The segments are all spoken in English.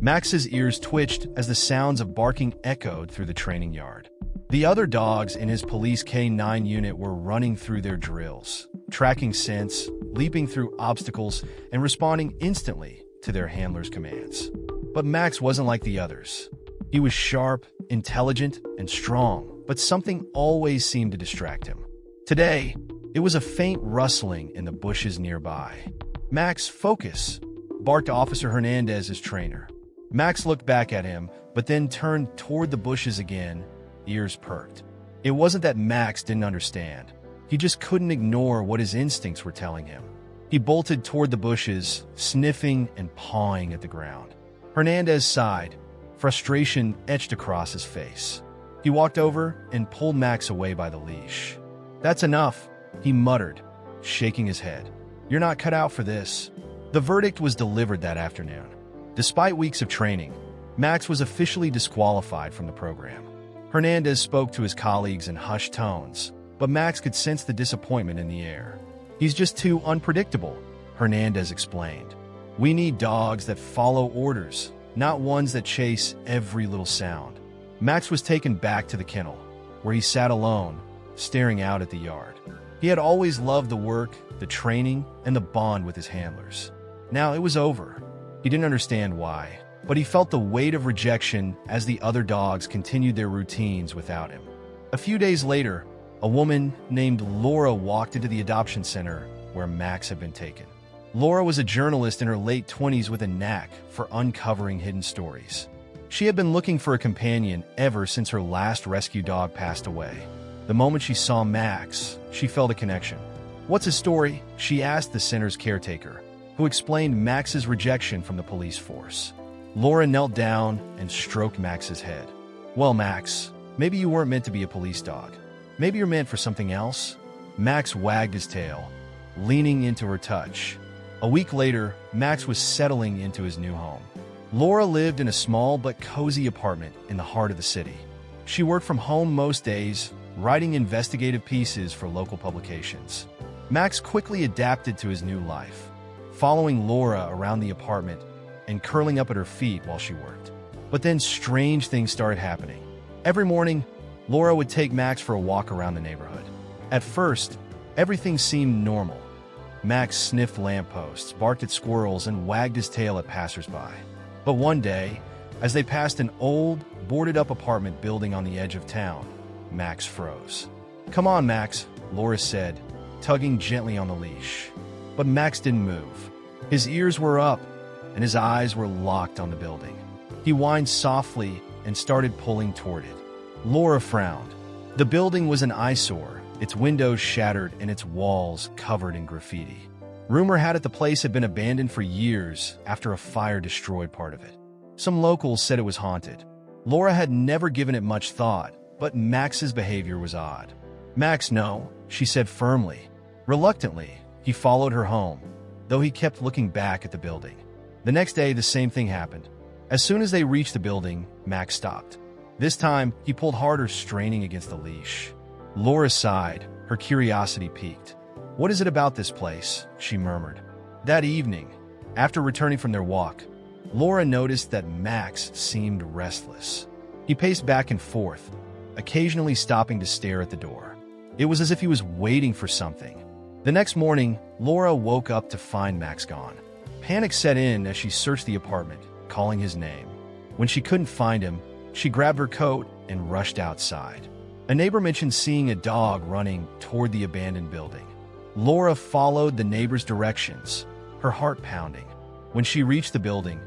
Max's ears twitched as the sounds of barking echoed through the training yard. The other dogs in his police K-9 unit were running through their drills, tracking scents, leaping through obstacles, and responding instantly to their handlers' commands. But Max wasn't like the others. He was sharp, intelligent, and strong, but something always seemed to distract him. Today, it was a faint rustling in the bushes nearby. "Max, focus!" barked Officer Hernandez's trainer. Max looked back at him, but then turned toward the bushes again, ears perked. It wasn't that Max didn't understand. He just couldn't ignore what his instincts were telling him. He bolted toward the bushes, sniffing and pawing at the ground. Hernandez sighed. Frustration etched across his face. He walked over and pulled Max away by the leash. "That's enough," he muttered, shaking his head. "You're not cut out for this." The verdict was delivered that afternoon. Despite weeks of training, Max was officially disqualified from the program. Hernandez spoke to his colleagues in hushed tones, but Max could sense the disappointment in the air. "He's just too unpredictable," Hernandez explained. "We need dogs that follow orders, not ones that chase every little sound." Max was taken back to the kennel, where he sat alone, staring out at the yard. He had always loved the work, the training, and the bond with his handlers. Now it was over. He didn't understand why, but he felt the weight of rejection as the other dogs continued their routines without him. A few days later, a woman named Laura walked into the adoption center where Max had been taken. Laura was a journalist in her late 20s with a knack for uncovering hidden stories. She had been looking for a companion ever since her last rescue dog passed away. The moment she saw Max, she felt a connection. "What's his story?" she asked the center's caretaker, who explained Max's rejection from the police force. Laura knelt down and stroked Max's head. "Well, Max, maybe you weren't meant to be a police dog. Maybe you're meant for something else." Max wagged his tail, leaning into her touch. A week later, Max was settling into his new home. Laura lived in a small but cozy apartment in the heart of the city. She worked from home most days, writing investigative pieces for local publications. Max quickly adapted to his new life, following Laura around the apartment and curling up at her feet while she worked. But then strange things started happening. Every morning, Laura would take Max for a walk around the neighborhood. At first, everything seemed normal. Max sniffed lampposts, barked at squirrels, and wagged his tail at passersby. But one day, as they passed an old, boarded-up apartment building on the edge of town, Max froze. "Come on, Max," Laura said, tugging gently on the leash. But Max didn't move. His ears were up, and his eyes were locked on the building. He whined softly and started pulling toward it. Laura frowned. The building was an eyesore, its windows shattered and its walls covered in graffiti. Rumor had it the place had been abandoned for years after a fire destroyed part of it. Some locals said it was haunted. Laura had never given it much thought, but Max's behavior was odd. "Max, no," she said firmly. Reluctantly, he followed her home, though he kept looking back at the building. The next day, the same thing happened. As soon as they reached the building, Max stopped. This time, he pulled harder, straining against the leash. Laura sighed, her curiosity piqued. "What is it about this place?" she murmured. That evening, after returning from their walk, Laura noticed that Max seemed restless. He paced back and forth, occasionally stopping to stare at the door. It was as if he was waiting for something. The next morning, Laura woke up to find Max gone. Panic set in as she searched the apartment, calling his name. When she couldn't find him, she grabbed her coat and rushed outside. A neighbor mentioned seeing a dog running toward the abandoned building. Laura followed the neighbor's directions, her heart pounding. When she reached the building,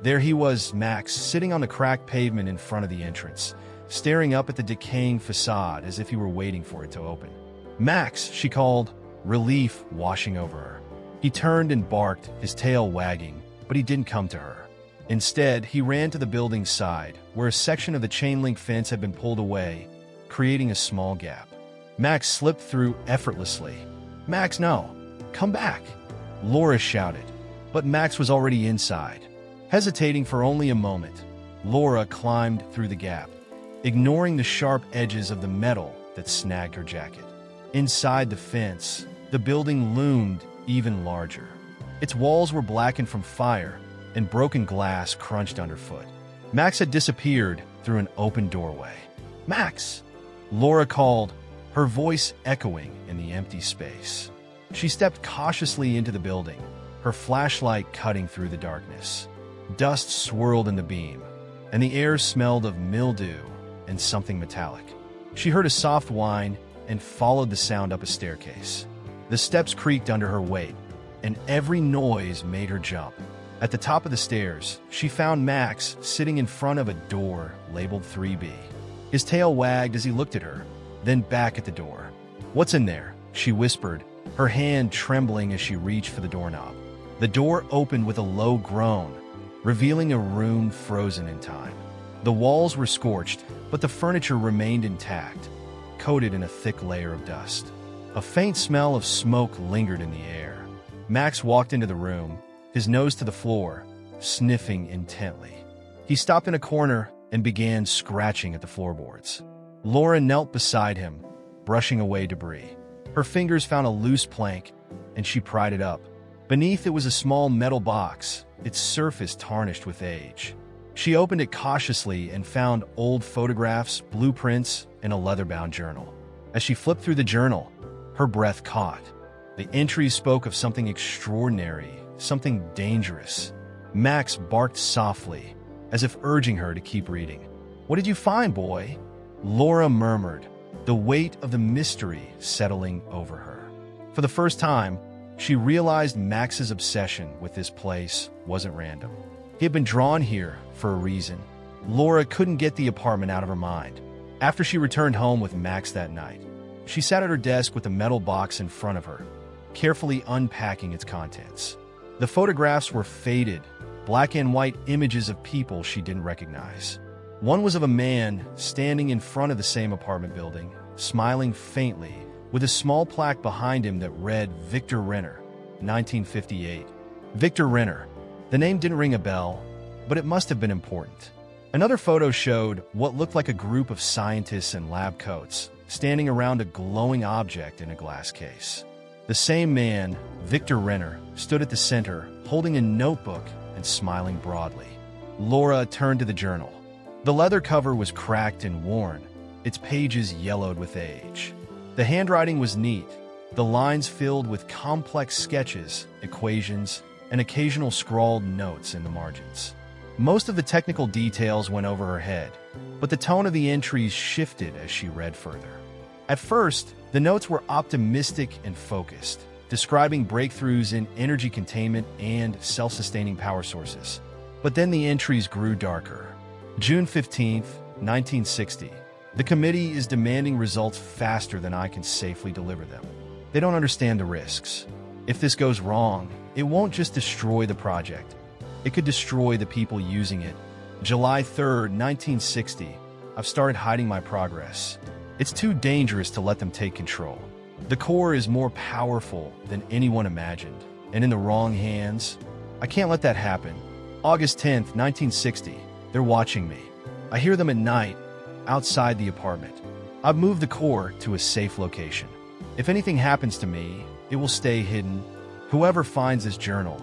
there he was, Max, sitting on the cracked pavement in front of the entrance, staring up at the decaying facade as if he were waiting for it to open. "Max," she called, relief washing over her. He turned and barked, his tail wagging, but he didn't come to her. Instead, he ran to the building's side, where a section of the chain-link fence had been pulled away, creating a small gap. Max slipped through effortlessly. "Max, no! Come back!" Laura shouted, but Max was already inside. Hesitating for only a moment, Laura climbed through the gap, ignoring the sharp edges of the metal that snagged her jacket. Inside the fence, the building loomed even larger. Its walls were blackened from fire, and broken glass crunched underfoot. Max had disappeared through an open doorway. "Max!" Laura called, her voice echoing in the empty space. She stepped cautiously into the building, her flashlight cutting through the darkness. Dust swirled in the beam, and the air smelled of mildew and something metallic. She heard a soft whine and followed the sound up a staircase. The steps creaked under her weight, and every noise made her jump. At the top of the stairs, she found Max sitting in front of a door labeled 3B. His tail wagged as he looked at her, then back at the door. "What's in there?" she whispered, her hand trembling as she reached for the doorknob. The door opened with a low groan, revealing a room frozen in time. The walls were scorched, but the furniture remained intact, coated in a thick layer of dust. A faint smell of smoke lingered in the air. Max walked into the room, his nose to the floor, sniffing intently. He stopped in a corner and began scratching at the floorboards. Laura knelt beside him, brushing away debris. Her fingers found a loose plank, and she pried it up. Beneath it was a small metal box, its surface tarnished with age. She opened it cautiously and found old photographs, blueprints, and a leather-bound journal. As she flipped through the journal, her breath caught. The entries spoke of something extraordinary, something dangerous. Max barked softly, as if urging her to keep reading. "What did you find, boy?" Laura murmured, the weight of the mystery settling over her. For the first time, she realized Max's obsession with this place wasn't random. He had been drawn here for a reason. Laura couldn't get the apartment out of her mind. After she returned home with Max that night, she sat at her desk with a metal box in front of her, carefully unpacking its contents. The photographs were faded, black and white images of people she didn't recognize. One was of a man standing in front of the same apartment building, smiling faintly, with a small plaque behind him that read Victor Renner, 1958. Victor Renner. The name didn't ring a bell, but it must have been important. Another photo showed what looked like a group of scientists in lab coats, standing around a glowing object in a glass case. The same man, Victor Renner, stood at the center, holding a notebook and smiling broadly. Laura turned to the journal. The leather cover was cracked and worn, its pages yellowed with age. The handwriting was neat, the lines filled with complex sketches, equations, and occasional scrawled notes in the margins. Most of the technical details went over her head, but the tone of the entries shifted as she read further. At first, the notes were optimistic and focused, describing breakthroughs in energy containment and self-sustaining power sources. But then the entries grew darker. June 15th, 1960. The committee is demanding results faster than I can safely deliver them. They don't understand the risks. If this goes wrong, it won't just destroy the project. It could destroy the people using it. July 3rd, 1960. I've started hiding my progress. It's too dangerous to let them take control. The core is more powerful than anyone imagined, and in the wrong hands, I can't let that happen. August 10th, 1960. They're watching me. I hear them at night, outside the apartment. I've moved the core to a safe location. If anything happens to me, it will stay hidden. Whoever finds this journal,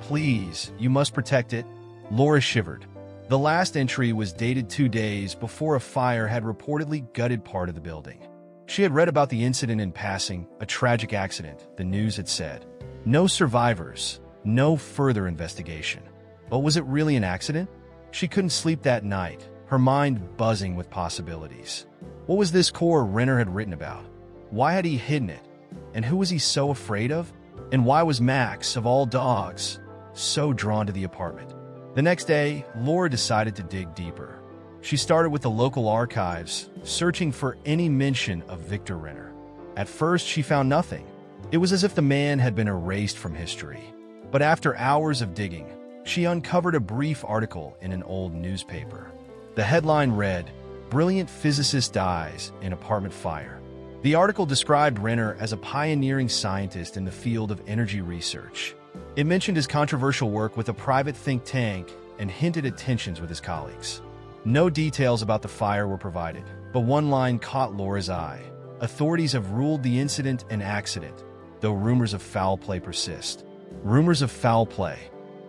please, you must protect it. Laura shivered. The last entry was dated 2 days before a fire had reportedly gutted part of the building. She had read about the incident in passing, a tragic accident, the news had said. No survivors, no further investigation. But was it really an accident? She couldn't sleep that night, her mind buzzing with possibilities. What was this core Renner had written about? Why had he hidden it? And who was he so afraid of? And why was Max, of all dogs, so drawn to the apartment? The next day, Laura decided to dig deeper. She started with the local archives, searching for any mention of Victor Renner. At first, she found nothing. It was as if the man had been erased from history. But after hours of digging, she uncovered a brief article in an old newspaper. The headline read, "Brilliant Physicist Dies in Apartment Fire." The article described Renner as a pioneering scientist in the field of energy research. It mentioned his controversial work with a private think tank and hinted at tensions with his colleagues. No details about the fire were provided, but one line caught Laura's eye. Authorities have ruled the incident an accident, though rumors of foul play persist. Rumors of foul play.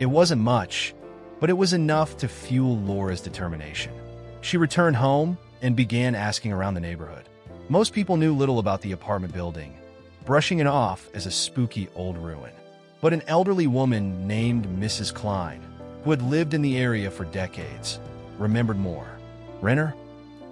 It wasn't much, but it was enough to fuel Laura's determination. She returned home and began asking around the neighborhood. Most people knew little about the apartment building, brushing it off as a spooky old ruin. But an elderly woman named Mrs. Klein, who had lived in the area for decades, remembered more. "Renner?"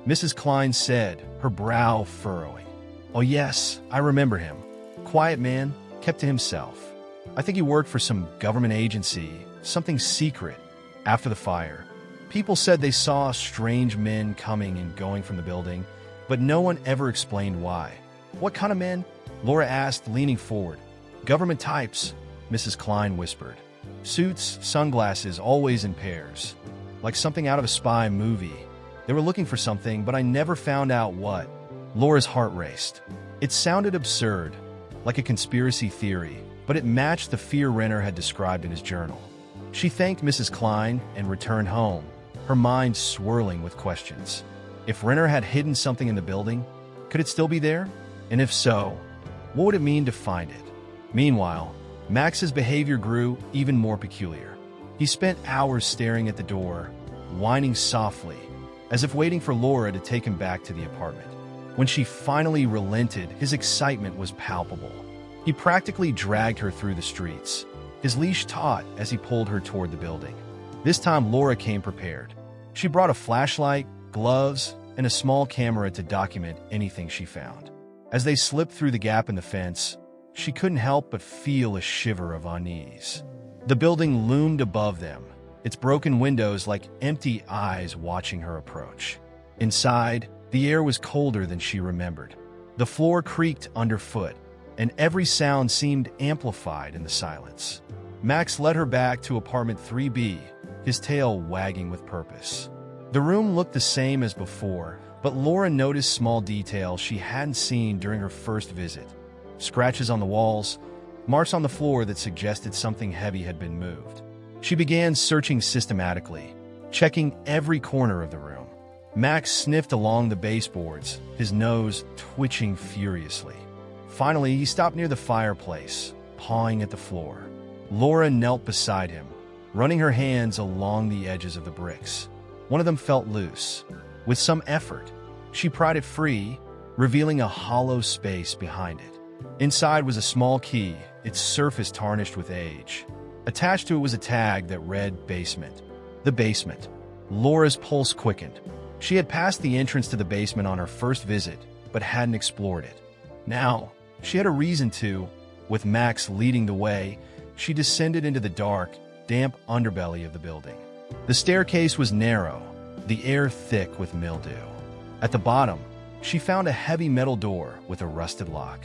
Mrs. Klein said, her brow furrowing. "Oh yes, I remember him. Quiet man, kept to himself. I think he worked for some government agency, something secret. After the fire, people said they saw strange men coming and going from the building, but no one ever explained why." "What kind of men?" Laura asked, leaning forward. "Government types," Mrs. Klein whispered. "Suits, sunglasses, always in pairs. Like something out of a spy movie. They were looking for something, but I never found out what." Laura's heart raced. It sounded absurd, like a conspiracy theory, but it matched the fear Renner had described in his journal. She thanked Mrs. Klein and returned home, her mind swirling with questions. If Renner had hidden something in the building, could it still be there? And if so, what would it mean to find it? Meanwhile, Max's behavior grew even more peculiar. He spent hours staring at the door, whining softly, as if waiting for Laura to take him back to the apartment. When she finally relented, his excitement was palpable. He practically dragged her through the streets, his leash taut as he pulled her toward the building. This time Laura came prepared. She brought a flashlight, gloves, and a small camera to document anything she found. As they slipped through the gap in the fence, she couldn't help but feel a shiver of unease. The building loomed above them, its broken windows like empty eyes watching her approach. Inside, the air was colder than she remembered. The floor creaked underfoot, and every sound seemed amplified in the silence. Max led her back to apartment 3B, his tail wagging with purpose. The room looked the same as before, but Laura noticed small details she hadn't seen during her first visit. Scratches on the walls, marks on the floor that suggested something heavy had been moved. She began searching systematically, checking every corner of the room. Max sniffed along the baseboards, his nose twitching furiously. Finally, he stopped near the fireplace, pawing at the floor. Laura knelt beside him, running her hands along the edges of the bricks. One of them felt loose. With some effort, she pried it free, revealing a hollow space behind it. Inside was a small key, its surface tarnished with age. Attached to it was a tag that read basement. The basement. Laura's pulse quickened. She had passed the entrance to the basement on her first visit, but hadn't explored it. Now, she had a reason to. With Max leading the way, she descended into the dark, damp underbelly of the building. The staircase was narrow, the air thick with mildew. At the bottom, she found a heavy metal door with a rusted lock.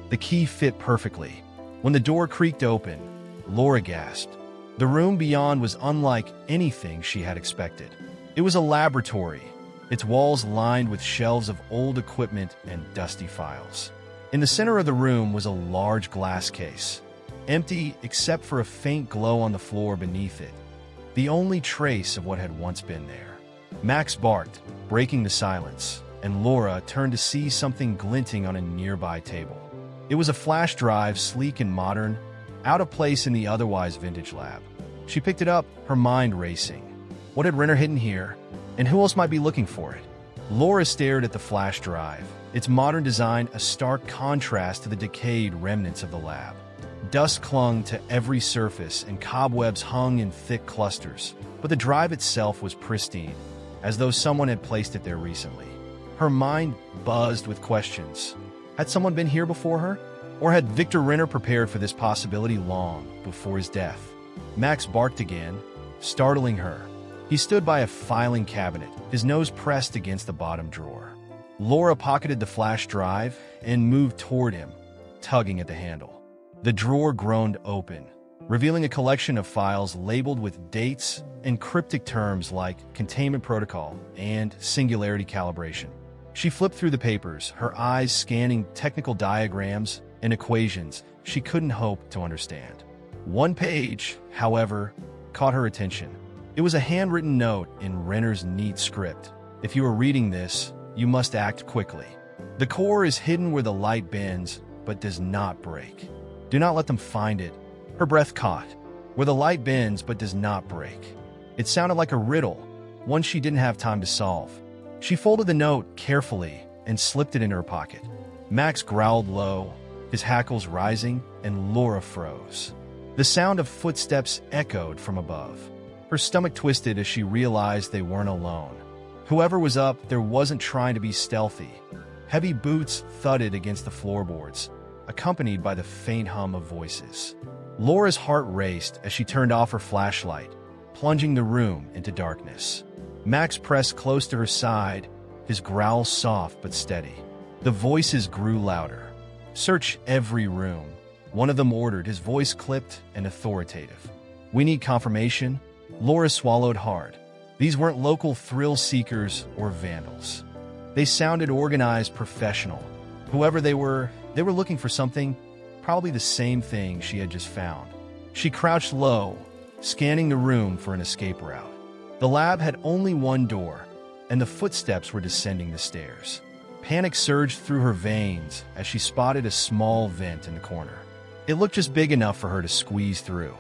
The key fit perfectly. When the door creaked open, Laura gasped. The room beyond was unlike anything she had expected. It was a laboratory, its walls lined with shelves of old equipment and dusty files. In the center of the room was a large glass case, empty except for a faint glow on the floor beneath it, the only trace of what had once been there. Max barked, breaking the silence, and Laura turned to see something glinting on a nearby table. It was a flash drive, sleek and modern, out of place in the otherwise vintage lab. She picked it up, her mind racing. What had Renner hidden here, and who else might be looking for it? Laura stared at the flash drive, its modern design a stark contrast to the decayed remnants of the lab. Dust clung to every surface and cobwebs hung in thick clusters, but the drive itself was pristine, as though someone had placed it there recently. Her mind buzzed with questions. Had someone been here before her? Or had Victor Renner prepared for this possibility long before his death? Max barked again, startling her. He stood by a filing cabinet, his nose pressed against the bottom drawer. Laura pocketed the flash drive and moved toward him, tugging at the handle. The drawer groaned open, revealing a collection of files labeled with dates and cryptic terms like containment protocol and singularity calibration. She flipped through the papers, her eyes scanning technical diagrams and equations she couldn't hope to understand. One page, however, caught her attention. It was a handwritten note in Renner's neat script. If you are reading this, you must act quickly. The core is hidden where the light bends, but does not break. Do not let them find it. Her breath caught. Where the light bends, but does not break. It sounded like a riddle, one she didn't have time to solve. She folded the note carefully and slipped it in her pocket. Max growled low, his hackles rising, and Laura froze. The sound of footsteps echoed from above. Her stomach twisted as she realized they weren't alone. Whoever was up there wasn't trying to be stealthy. Heavy boots thudded against the floorboards, accompanied by the faint hum of voices. Laura's heart raced as she turned off her flashlight, plunging the room into darkness. Max pressed close to her side, his growl soft but steady. The voices grew louder. "Search every room," one of them ordered, his voice clipped and authoritative. "We need confirmation." Laura swallowed hard. These weren't local thrill seekers or vandals. They sounded organized, professional. Whoever they were looking for something, probably the same thing she had just found. She crouched low, scanning the room for an escape route. The lab had only one door, and the footsteps were descending the stairs. Panic surged through her veins as she spotted a small vent in the corner. It looked just big enough for her to squeeze through.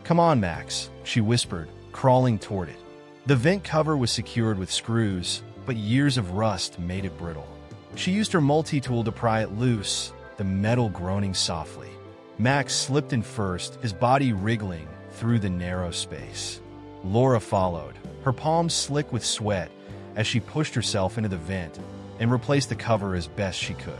"Come on, Max," she whispered, crawling toward it. The vent cover was secured with screws, but years of rust made it brittle. She used her multi-tool to pry it loose, the metal groaning softly. Max slipped in first, his body wriggling through the narrow space. Laura followed, her palms slick with sweat as she pushed herself into the vent and replaced the cover as best she could.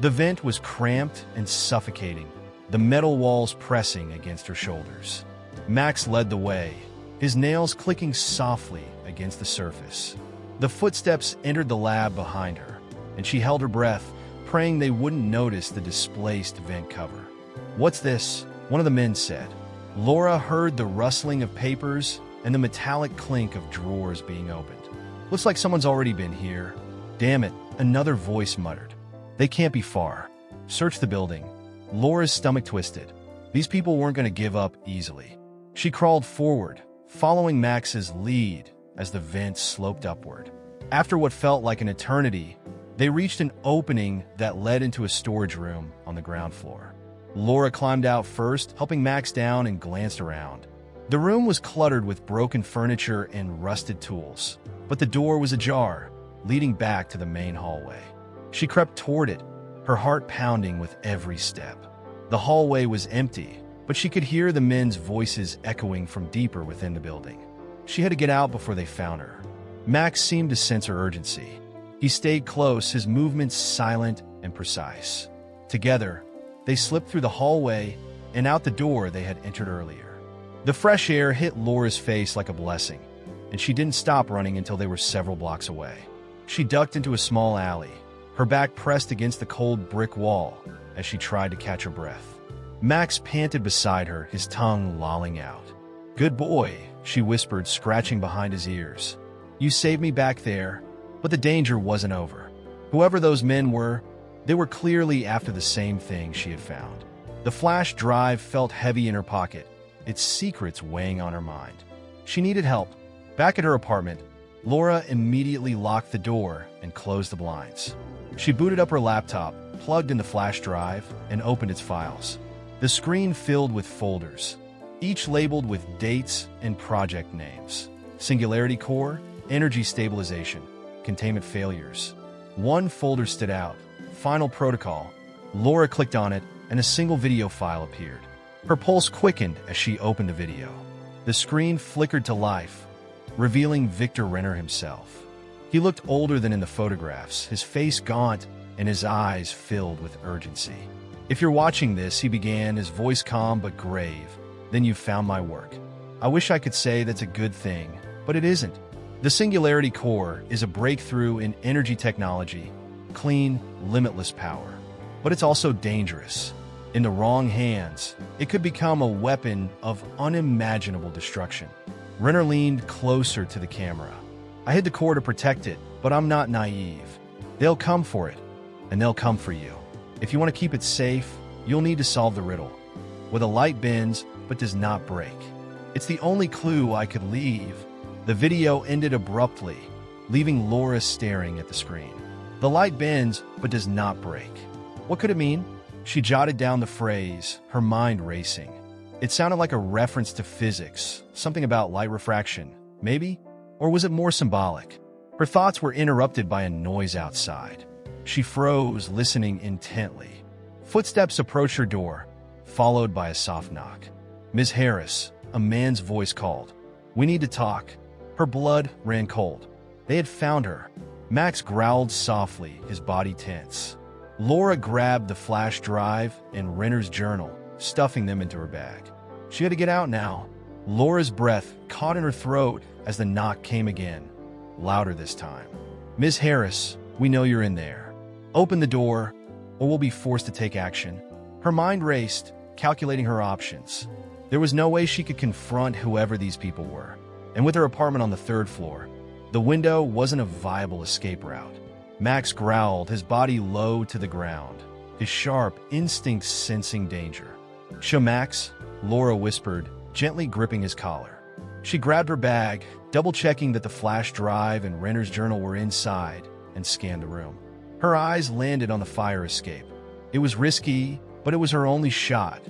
The vent was cramped and suffocating, the metal walls pressing against her shoulders. Max led the way, his nails clicking softly against the surface. The footsteps entered the lab behind her, and she held her breath, praying they wouldn't notice the displaced vent cover. "What's this?" one of the men said. Laura heard the rustling of papers and the metallic clink of drawers being opened. "Looks like someone's already been here." "Damn it," another voice muttered. "They can't be far. Search the building." Laura's stomach twisted. These people weren't going to give up easily. She crawled forward, following Max's lead as the vent sloped upward. After what felt like an eternity, they reached an opening that led into a storage room on the ground floor. Laura climbed out first, helping Max down, and glanced around. The room was cluttered with broken furniture and rusted tools, but the door was ajar, leading back to the main hallway. She crept toward it, her heart pounding with every step. The hallway was empty, but she could hear the men's voices echoing from deeper within the building. She had to get out before they found her. Max seemed to sense her urgency. He stayed close, his movements silent and precise. Together, they slipped through the hallway and out the door they had entered earlier. The fresh air hit Laura's face like a blessing, and she didn't stop running until they were several blocks away. She ducked into a small alley, her back pressed against the cold brick wall as she tried to catch her breath. Max panted beside her, his tongue lolling out. "Good boy," she whispered, scratching behind his ears. "You saved me back there." But the danger wasn't over. Whoever those men were, they were clearly after the same thing she had found. The flash drive felt heavy in her pocket, its secrets weighing on her mind. She needed help. Back at her apartment, Laura immediately locked the door and closed the blinds. She booted up her laptop, plugged in the flash drive, and opened its files. The screen filled with folders, each labeled with dates and project names. Singularity Core, Energy Stabilization, Containment Failures. One folder stood out, Final Protocol. Laura clicked on it, and a single video file appeared. Her pulse quickened as she opened the video. The screen flickered to life, revealing Victor Renner himself. He looked older than in the photographs, his face gaunt and his eyes filled with urgency. "If you're watching this," he began, his voice calm but grave, "then you've found my work. I wish I could say that's a good thing, but it isn't. The Singularity Core is a breakthrough in energy technology, clean, limitless power. But it's also dangerous. In the wrong hands, it could become a weapon of unimaginable destruction." Renner leaned closer to the camera. "I hid the core to protect it, but I'm not naive. They'll come for it, and they'll come for you. If you want to keep it safe, you'll need to solve the riddle. Where the light bends but does not break. It's the only clue I could leave." The video ended abruptly, leaving Laura staring at the screen. "The light bends but does not break. What could it mean?" She jotted down the phrase, her mind racing. It sounded like a reference to physics, something about light refraction, Maybe? Or was it more symbolic? Her thoughts were interrupted by a noise outside. She froze, listening intently. Footsteps approached her door, followed by a soft knock. "Ms. Harris," a man's voice called. "We need to talk." Her blood ran cold. They had found her. Max growled softly, his body tense. Laura grabbed the flash drive and Renner's journal, stuffing them into her bag. She had to get out now. Laura's breath caught in her throat as the knock came again, louder this time. "Ms. Harris, we know you're in there. Open the door, or we'll be forced to take action." Her mind raced, calculating her options. There was no way she could confront whoever these people were. And with her apartment on the 3rd floor, the window wasn't a viable escape route. Max growled, his body low to the ground, his sharp instincts sensing danger. "Max," Laura whispered, gently gripping his collar. She grabbed her bag, double-checking that the flash drive and Renner's journal were inside, and scanned the room. Her eyes landed on the fire escape. It was risky, but it was her only shot.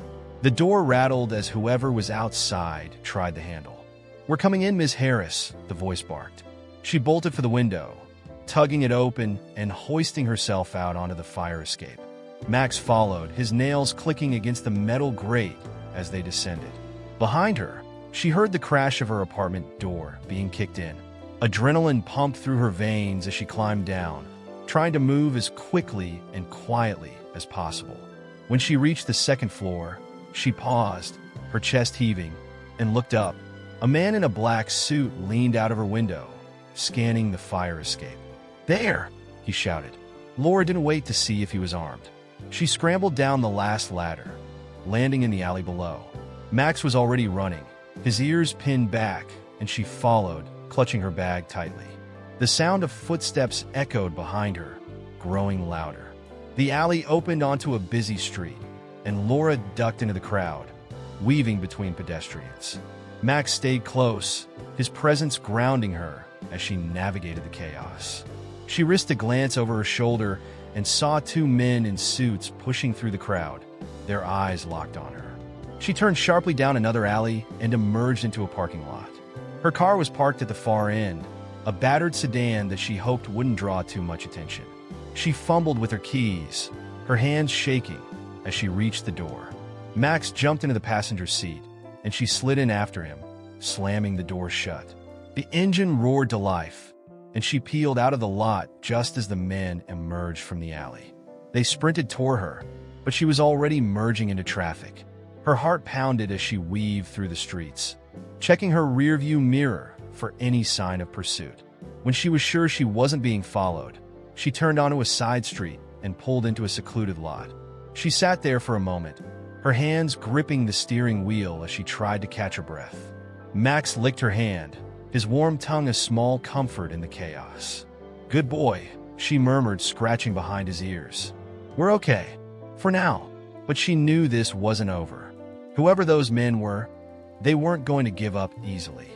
The door rattled as whoever was outside tried the handle. "We're coming in, Ms. Harris," the voice barked. She bolted for the window, tugging it open and hoisting herself out onto the fire escape. Max followed, his nails clicking against the metal grate as they descended. Behind her, she heard the crash of her apartment door being kicked in. Adrenaline pumped through her veins as she climbed down, trying to move as quickly and quietly as possible. When she reached the 2nd floor, she paused, her chest heaving, and looked up. A man in a black suit leaned out of her window, scanning the fire escape. "There!" he shouted. Laura didn't wait to see if he was armed. She scrambled down the last ladder, landing in the alley below. Max was already running, his ears pinned back, and she followed, clutching her bag tightly. The sound of footsteps echoed behind her, growing louder. The alley opened onto a busy street, and Laura ducked into the crowd, weaving between pedestrians. Max stayed close, his presence grounding her as she navigated the chaos. She risked a glance over her shoulder and saw 2 men in suits pushing through the crowd, their eyes locked on her. She turned sharply down another alley and emerged into a parking lot. Her car was parked at the far end, a battered sedan that she hoped wouldn't draw too much attention. She fumbled with her keys, her hands shaking as she reached the door. Max jumped into the passenger seat, and she slid in after him, slamming the door shut. The engine roared to life, and she peeled out of the lot just as the men emerged from the alley. They sprinted toward her, but she was already merging into traffic. Her heart pounded as she weaved through the streets, checking her rearview mirror for any sign of pursuit. When she was sure she wasn't being followed, she turned onto a side street and pulled into a secluded lot. She sat there for a moment, her hands gripping the steering wheel as she tried to catch her breath. Max licked her hand, his warm tongue a small comfort in the chaos. "Good boy," she murmured, scratching behind his ears. "We're okay. For now." But she knew this wasn't over. Whoever those men were, they weren't going to give up easily.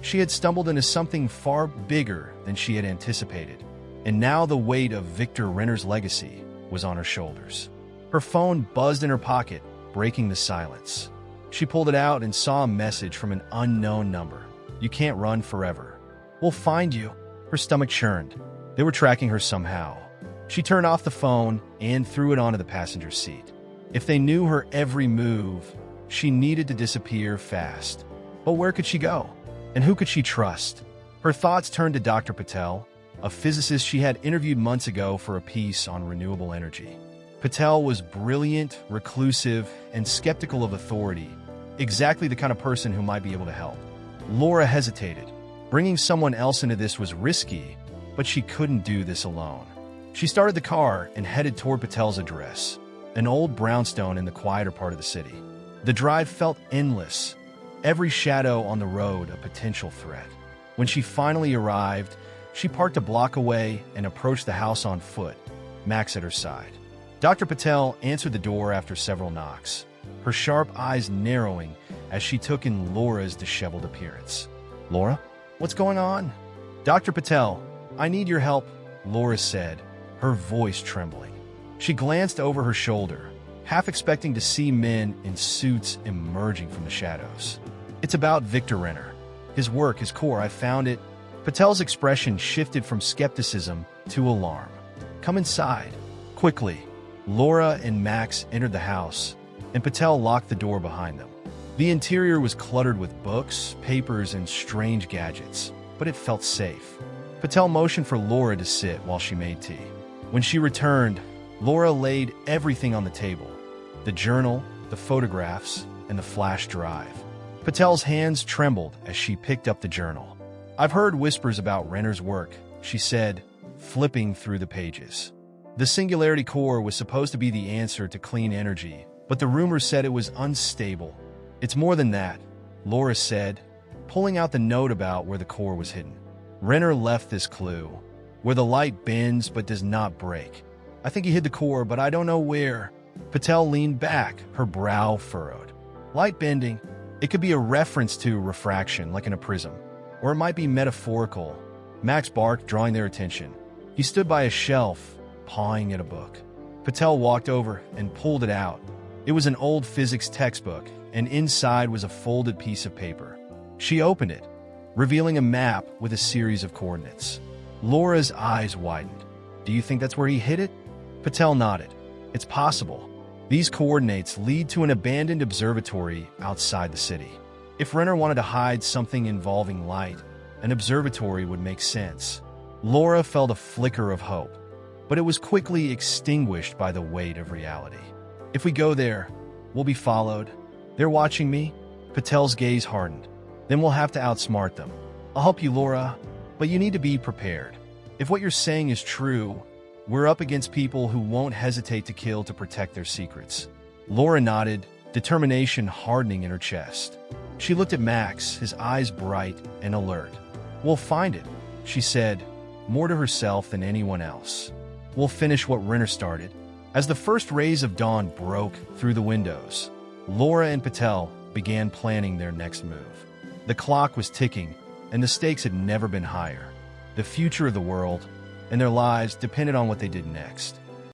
She had stumbled into something far bigger than she had anticipated, and now the weight of Victor Renner's legacy was on her shoulders. Her phone buzzed in her pocket, breaking the silence. She pulled it out and saw a message from an unknown number. "You can't run forever. We'll find you." Her stomach churned. They were tracking her somehow. She turned off the phone and threw it onto the passenger seat. If they knew her every move, she needed to disappear fast. But where could she go? And who could she trust? Her thoughts turned to Dr. Patel, a physicist she had interviewed months ago for a piece on renewable energy. Patel was brilliant, reclusive, and skeptical of authority, exactly the kind of person who might be able to help. Laura hesitated. Bringing someone else into this was risky, but she couldn't do this alone. She started the car and headed toward Patel's address, an old brownstone in the quieter part of the city. The drive felt endless, every shadow on the road a potential threat. When she finally arrived, she parked a block away and approached the house on foot, Max at her side. Dr. Patel answered the door after several knocks, her sharp eyes narrowing as she took in Laura's disheveled appearance. "Laura, what's going on?" "Dr. Patel, I need your help," Laura said, her voice trembling. She glanced over her shoulder, half expecting to see men in suits emerging from the shadows. "It's about Victor Renner." His work, his core, I found it. Patel's expression shifted from skepticism to alarm. Come inside. Quickly, Laura and Max entered the house, and Patel locked the door behind them. The interior was cluttered with books, papers, and strange gadgets, but it felt safe. Patel motioned for Laura to sit while she made tea. When she returned, Laura laid everything on the table: the journal, the photographs, and the flash drive. Patel's hands trembled as she picked up the journal. I've heard whispers about Renner's work, she said, flipping through the pages. The Singularity Core was supposed to be the answer to clean energy, but the rumors said it was unstable. It's more than that, Laura said, pulling out the note about where the core was hidden. Renner left this clue, where the light bends but does not break. I think he hid the core, but I don't know where. Patel leaned back, her brow furrowed. Light bending. It could be a reference to refraction, like in a prism. Or it might be metaphorical. Max barked, drawing their attention. He stood by a shelf, pawing at a book. Patel walked over and pulled it out. It was an old physics textbook, and inside was a folded piece of paper. She opened it, revealing a map with a series of coordinates. Laura's eyes widened. Do you think that's where he hid it? Patel nodded. It's possible. These coordinates lead to an abandoned observatory outside the city. If Renner wanted to hide something involving light, an observatory would make sense. Laura felt a flicker of hope, but it was quickly extinguished by the weight of reality. If we go there, we'll be followed. They're watching me. Patel's gaze hardened. Then we'll have to outsmart them. I'll help you, Laura, but you need to be prepared. If what you're saying is true, we're up against people who won't hesitate to kill to protect their secrets. Laura nodded, determination hardening in her chest. She looked at Max, his eyes bright and alert. We'll find it, she said, more to herself than anyone else. We'll finish what Renner started. As the first rays of dawn broke through the windows, Laura and Patel began planning their next move. The clock was ticking, and the stakes had never been higher. The future of the world and their lives depended on what they did next.